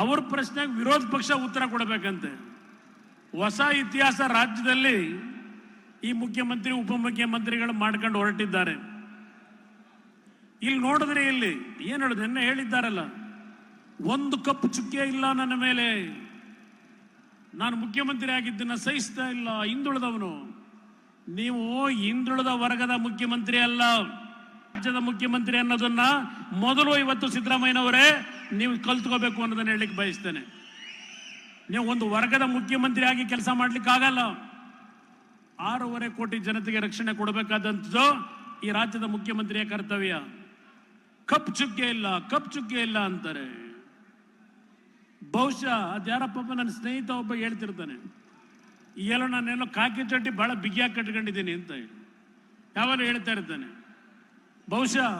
ಅವ್ರ ಪ್ರಶ್ನೆಗೆ ವಿರೋಧ ಪಕ್ಷ ಉತ್ತರ ಕೊಡಬೇಕಂತೆ. ಹೊಸ ಇತಿಹಾಸ ರಾಜ್ಯದಲ್ಲಿ ಈ ಮುಖ್ಯಮಂತ್ರಿ ಉಪಮುಖ್ಯಮಂತ್ರಿಗಳು ಮಾಡ್ಕೊಂಡು ಹೊರಟಿದ್ದಾರೆ. ಇಲ್ಲಿ ನೋಡಿದ್ರೆ ಇಲ್ಲಿ ಏನು ಹೇಳುದು, ನಿನ್ನೆ ಹೇಳಿದ್ದಾರಲ್ಲ, ಒಂದು ಕಪ್ಪು ಚುಕ್ಕೆ ಇಲ್ಲ ನನ್ನ ಮೇಲೆ, ನಾನು ಮುಖ್ಯಮಂತ್ರಿ ಆಗಿದ್ದನ್ನ ಸಹಿಸ್ತಾ ಇಲ್ಲ, ಹಿಂದುಳಿದವನು. ನೀವು ಹಿಂದುಳಿದ ವರ್ಗದ ಮುಖ್ಯಮಂತ್ರಿ ಅಲ್ಲ, ರಾಜ್ಯದ ಮುಖ್ಯಮಂತ್ರಿ ಅನ್ನೋದನ್ನ ಮೊದಲು ಇವತ್ತು ಸಿದ್ದರಾಮಯ್ಯನವರೇ ನೀವು ಕಲ್ತ್ಕೋಬೇಕು ಅನ್ನೋದನ್ನ ಹೇಳಲಿಕ್ಕೆ ಬಯಸ್ತೇನೆ. ನೀವು ಒಂದು ವರ್ಗದ ಮುಖ್ಯಮಂತ್ರಿ ಆಗಿ ಕೆಲಸ ಮಾಡ್ಲಿಕ್ಕೆ ಆಗಲ್ಲ. 6.5 ಕೋಟಿ ಜನತೆಗೆ ರಕ್ಷಣೆ ಕೊಡಬೇಕಾದಂಥದ್ದು ಈ ರಾಜ್ಯದ ಮುಖ್ಯಮಂತ್ರಿಯ ಕರ್ತವ್ಯ. ಕಪ್ ಚುಕ್ಕೆ ಇಲ್ಲ, ಕಪ್ ಚುಕ್ಕೆ ಇಲ್ಲ ಅಂತಾರೆ. ಬಹುಶಃ ಅದ್ಯಾರಪ್ಪ ನನ್ನ ಸ್ನೇಹಿತ ಒಬ್ಬ ಹೇಳ್ತಿರ್ತಾನೆ, ಎಲ್ಲೋ ನಾನೇನೋ ಕಾಕಿ ಚಡ್ಡಿ ಬಹಳ ಬಿಗಿಯಾಗಿ ಕಟ್ಕೊಂಡಿದ್ದೀನಿ ಅಂತ ಯಾವಾಗ ಹೇಳ್ತಾ ಇರ್ತಾನೆ. ಬಹುಶಃ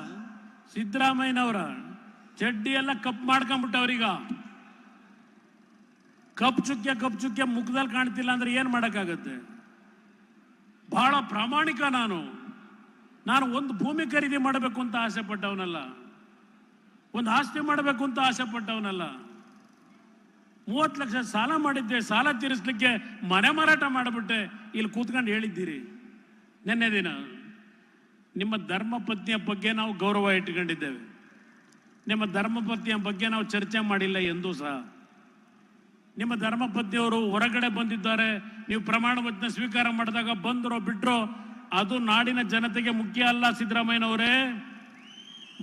ಸಿದ್ದರಾಮಯ್ಯನವರ ಚಡ್ಡಿ ಎಲ್ಲ ಕಪ್ ಮಾಡ್ಕೊಂಡ್ಬಿಟ್ಟವ್ರೀಗ. ಕಪ್ ಚುಕ್ಕೆ ಮುಖದಲ್ಲಿ ಕಾಣ್ತಿಲ್ಲ ಅಂದ್ರೆ ಏನ್ ಮಾಡಕ್ಕಾಗತ್ತೆ? ಬಹಳ ಪ್ರಾಮಾಣಿಕ ನಾನು ಒಂದು ಭೂಮಿ ಖರೀದಿ ಮಾಡಬೇಕು ಅಂತ ಆಸೆ ಪಟ್ಟವನಲ್ಲ, ಒಂದು ಆಸ್ತಿ ಮಾಡಬೇಕು ಅಂತ ಆಸೆ ಪಟ್ಟವನಲ್ಲ. 30 ಲಕ್ಷ ಸಾಲ ಮಾಡಿದ್ದೆ, ಸಾಲ ತೀರಿಸಲಿಕ್ಕೆ ಮನೆ ಮಾರಾಟ ಮಾಡಿಬಿಟ್ಟೆ. ಇಲ್ಲಿ ಕೂತ್ಕೊಂಡು ಹೇಳಿದ್ದೀರಿ ನಿನ್ನೆ ದಿನ. ನಿಮ್ಮ ಧರ್ಮಪತ್ನಿಯ ಬಗ್ಗೆ ನಾವು ಗೌರವ ಇಟ್ಕೊಂಡಿದ್ದೇವೆ, ನಿಮ್ಮ ಧರ್ಮಪತ್ನಿಯ ಬಗ್ಗೆ ನಾವು ಚರ್ಚೆ ಮಾಡಿಲ್ಲ ಎಂದೂ ಸಹ. ನಿಮ್ಮ ಧರ್ಮಪತ್ನಿಯವರು ಹೊರಗಡೆ ಬಂದಿದ್ದಾರೆ, ನೀವು ಪ್ರಮಾಣ ವಚನ ಸ್ವೀಕಾರ ಮಾಡಿದಾಗ ಬಂದರೋ ಬಿಟ್ರೋ ಅದು ನಾಡಿನ ಜನತೆಗೆ ಮುಖ್ಯ ಅಲ್ಲ. ಸಿದ್ದರಾಮಯ್ಯನವರೇ,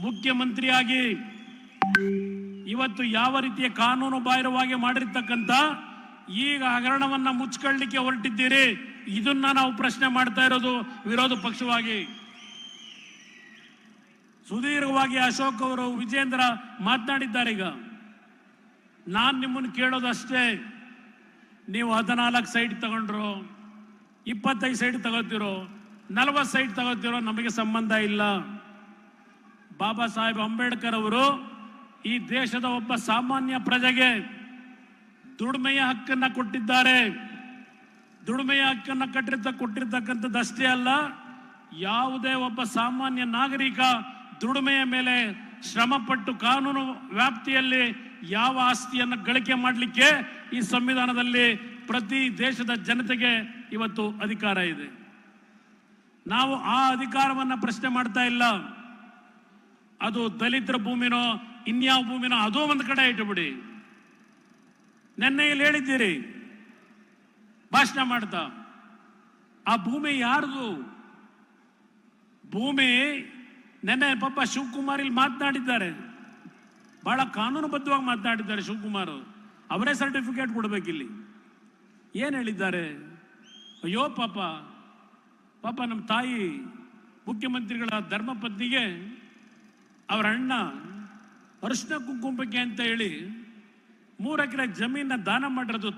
ಮುಖ್ಯಮಂತ್ರಿಯಾಗಿ ಇವತ್ತು ಯಾವ ರೀತಿಯ ಕಾನೂನು ಬಾಹಿರವಾಗಿ ಮಾಡಿರ್ತಕ್ಕಂಥ ಈಗ ಹಗರಣವನ್ನ ಮುಚ್ಕೊಳ್ಳಿಕ್ಕೆ ಹೊರಟಿದ್ದೀರಿ, ಇದನ್ನ ನಾವು ಪ್ರಶ್ನೆ ಮಾಡ್ತಾ ಇರೋದು ವಿರೋಧ ಪಕ್ಷವಾಗಿ. ಸುದೀರ್ಘವಾಗಿ ಅಶೋಕ್ ಅವರು, ವಿಜೇಂದ್ರ ಮಾತನಾಡಿದ್ದಾರೆ. ಈಗ ನಾನು ನಿಮ್ಮನ್ನು ಕೇಳೋದಷ್ಟೇ, ನೀವು 14 ಸೈಟ್ ತಗೊಂಡ್ರು, 25 ಸೈಟ್ ತಗೋತಿರೋ, 40 ಸೈಟ್ ತಗೋತಿರೋ, ನಮಗೆ ಸಂಬಂಧ ಇಲ್ಲ. ಬಾಬಾ ಸಾಹೇಬ್ ಅಂಬೇಡ್ಕರ್ ಅವರು ಈ ದೇಶದ ಒಬ್ಬ ಸಾಮಾನ್ಯ ಪ್ರಜೆಗೆ ದುಡಿಮೆಯ ಹಕ್ಕನ್ನ ಕೊಟ್ಟಿದ್ದಾರೆ. ದುಡಿಮೆಯ ಹಕ್ಕನ್ನ ಕೊಟ್ಟಿರ್ತಕ್ಕಂಥದ್ದಷ್ಟೇ ಅಲ್ಲ, ಯಾವುದೇ ಒಬ್ಬ ಸಾಮಾನ್ಯ ನಾಗರಿಕ ದುಡಿಮೆಯ ಮೇಲೆ ಶ್ರಮಪಟ್ಟು ಕಾನೂನು ವ್ಯಾಪ್ತಿಯಲ್ಲಿ ಯಾವ ಆಸ್ತಿಯನ್ನು ಗಳಿಕೆ ಮಾಡಲಿಕ್ಕೆ ಈ ಸಂವಿಧಾನದಲ್ಲಿ ಪ್ರತಿ ದೇಶದ ಜನತೆಗೆ ಇವತ್ತು ಅಧಿಕಾರ ಇದೆ. ನಾವು ಆ ಅಧಿಕಾರವನ್ನ ಪ್ರಶ್ನೆ ಮಾಡ್ತಾ ಇಲ್ಲ. ಅದು ದಲಿತರ ಭೂಮಿನೋ ಇನ್ಯಾವ ಭೂಮಿನೋ ಅದೋ ಒಂದು ಕಡೆ ಇಟ್ಟುಬಿಡಿ. ನೆನ್ನೆ ಇಲ್ಲಿ ಹೇಳಿದ್ದೀರಿ ಭಾಷಣ ಮಾಡ್ತಾ, ಆ ಭೂಮಿ ಯಾರ್ದು? ಭೂಮಿ ನೆನ್ನೆ ಪಾಪ ಶಿವಕುಮಾರ್ ಇಲ್ಲಿ ಮಾತನಾಡಿದ್ದಾರೆ, ಬಹಳ ಕಾನೂನುಬದ್ಧವಾಗಿ ಮಾತನಾಡಿದ್ದಾರೆ ಶಿವಕುಮಾರ್. ಅವರೇ ಸರ್ಟಿಫಿಕೇಟ್ ಕೊಡಬೇಕಿಲ್ಲಿ. ಏನು ಹೇಳಿದ್ದಾರೆ? ಅಯ್ಯೋ ಪಾಪ ನಮ್ಮ ತಾಯಿ ಮುಖ್ಯಮಂತ್ರಿಗಳ ಧರ್ಮಪತ್ನಿಗೆ ಅವರ ಅಣ್ಣ ಅರಿಶಿನ ಕುಂಕುಮಕ್ಕೆ ಅಂತ ಹೇಳಿ 3 ಎಕರೆ ಜಮೀನ ದಾನ ಮಾಡಿರೋದು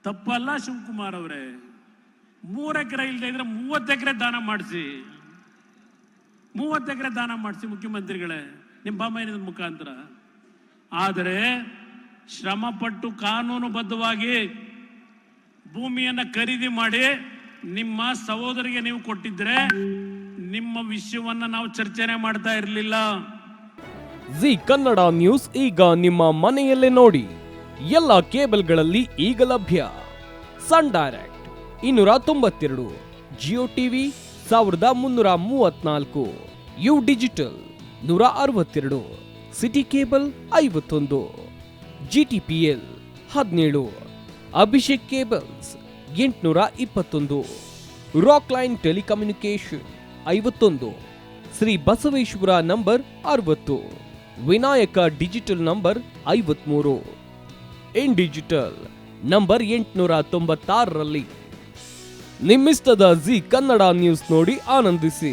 ತಪ್ಪಲ್ಲ ಶಿವಕುಮಾರ್ ಅವರೇ. 3 ಎಕರೆ ಇಲ್ಲದೆ ಇದ್ರೆ 30 ಎಕರೆ ದಾನ ಮಾಡಿಸಿ, 30 ಎಕರೆ ದಾನ ಮಾಡಿಸಿ ಮುಖ್ಯಮಂತ್ರಿಗಳೇ ನಿಮ್ಮ ಬಾಮಯ್ಯನ ಮುಖಾಂತರ. ಆದರೆ ಶ್ರಮಪಟ್ಟು ಕಾನೂನುಬದ್ಧವಾಗಿ ಭೂಮಿಯನ್ನ ಖರೀದಿ ಮಾಡಿ ನಿಮ್ಮ ಸಹೋದರಿಗೆ ನೀವು ಕೊಟ್ಟಿದ್ರೆ ನಿಮ್ಮ ವಿಷಯವನ್ನ ನಾವು ಚರ್ಚೆನೆ ಮಾಡ್ತಾ ಇರಲಿಲ್ಲ. ಜಿ ಕನ್ನಡ ನ್ಯೂಸ್ ಈಗ ನಿಮ್ಮ ಮನೆಯಲ್ಲೇ ನೋಡಿ. ಎಲ್ಲ ಕೇಬಲ್ಗಳಲ್ಲಿ ಈಗ ಲಭ್ಯ. Sun Direct 292, Jio TV 1334, U digital 162, City Cable 51, GTPL 17, Abhishek cables 821, Rock Line telecommunication 51, Shri Basaveshwara number 60, Vinayaka digital number 53, In digital number 896ರಲ್ಲಿ ನಿಮ್ಮಿಸ್ತದ ಜಿ ಕನ್ನಡ ನ್ಯೂಸ್ ನೋಡಿ ಆನಂದಿಸಿ.